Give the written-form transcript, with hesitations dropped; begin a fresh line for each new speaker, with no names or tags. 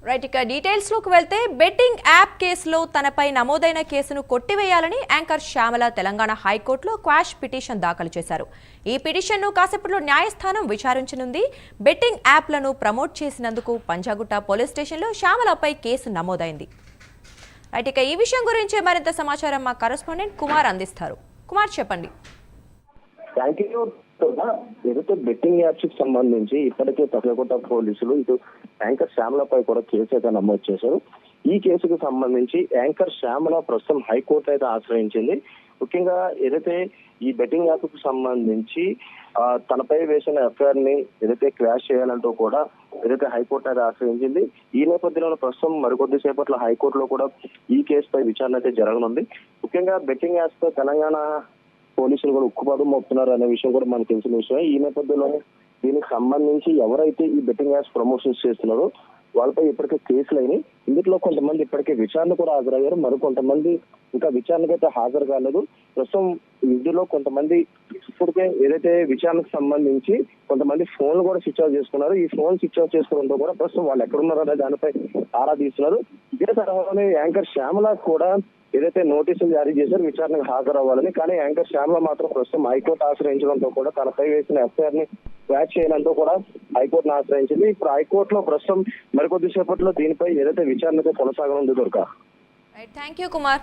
Right, ఇక details లోకి వెళ్తే బెట్టింగ్ యాప్ కేసులో తనపై నమోదైన కేసును కొట్టివేయాలని యాంకర్ శ్యామల తెలంగాణ హైకోర్టులో క్వాష్ పిటిషన్ దాఖలు చేశారు. ఈ పిటిషన్ను కాసేపట్లో న్యాయస్థానం విచారించనుంది. బెట్టింగ్ యాప్లను ప్రమోట్ చేసినందుకు పంజాగుట్ట పోలీస్ స్టేషన్లో శ్యామలపై కేసు నమోదైంది. రైట్, ఇక ఈ విషయం గురించి మరింత సమాచారం మా కరెస్పాండెంట్ కుమార్ అందిస్తారు. కుమార్, చెప్పండి.
ఏదైతే బెట్టింగ్ యాప్స్ కి సంబంధించి ఇప్పటికే పంజాగుట్ట పోలీసులు ఇటు యాంకర్ శ్యామలపై కూడా కేసు అయితే నమోదు చేశారు. ఈ కేసుకు సంబంధించి యాంకర్ శ్యామల ప్రస్తుతం హైకోర్టు అయితే ఆశ్రయించింది. ముఖ్యంగా ఏదైతే ఈ బెట్టింగ్ యాప్ కు సంబంధించి తనపై వేసిన ఎఫ్ఐఆర్ ని ఏదైతే క్రాష్ చేయాలంటూ కూడా ఏదైతే హైకోర్టు అయితే ఆశ్రయించింది. ఈ నేపథ్యంలో ప్రస్తుతం మరికొద్ది సేపట్లో హైకోర్టులో కూడా ఈ కేసుపై విచారణ అయితే జరగనుంది. ముఖ్యంగా బెట్టింగ్ యాప్స్ తో తెలంగాణ పోలీసులు కూడా ఉక్కుపాదం మోపుతున్నారు అనే విషయం కూడా మనకు తెలిసిన విషయం. ఈ నేపథ్యంలోనే దీనికి సంబంధించి ఎవరైతే ఈ బెట్టింగ్ యాప్స్ ప్రమోషన్స్ చేస్తున్నారో వాళ్ళపై ఇప్పటికే కేసులు అయినాయి. ఇందులో కొంతమంది ఇప్పటికే విచారణ కూడా హాజరయ్యారు, మరికొంతమంది ఇంకా విచారణకైతే హాజరు కాలేదు. ప్రస్తుతం ఇందులో కొంతమంది ఇప్పటికే ఏదైతే విచారణకు సంబంధించి కొంతమంది ఫోన్లు కూడా స్విచ్ ఆఫ్ చేసుకున్నారు. ఈ ఫోన్ స్విచ్ ఆఫ్ చేసుకోవడంతో కూడా ప్రస్తుతం వాళ్ళు ఎక్కడున్నారో అనే దానిపై ఆరా తీస్తున్నారు. ఇదే తరహాలోనే యాంకర్ శ్యామల కూడా ఏదైతే నోటీసులు జారీ చేశారు విచారణకు హాజరవ్వాలని, కానీ యాంకర్ శ్యామల మాత్రం ప్రస్తుతం హైకోర్టు ఆశ్రయించడంతో కూడా తనపై వేసిన ఎఫ్ఐఆర్ ని క్వాష్ చేయాలంటూ కూడా హైకోర్టును ఆశ్రయించింది. ఇప్పుడు హైకోర్టులో ప్రస్తుతం మరికొద్ది సేపట్లో దీనిపై ఏదైతే విచారణతో కొనసాగనుంది. Durga,
thank you Kumar.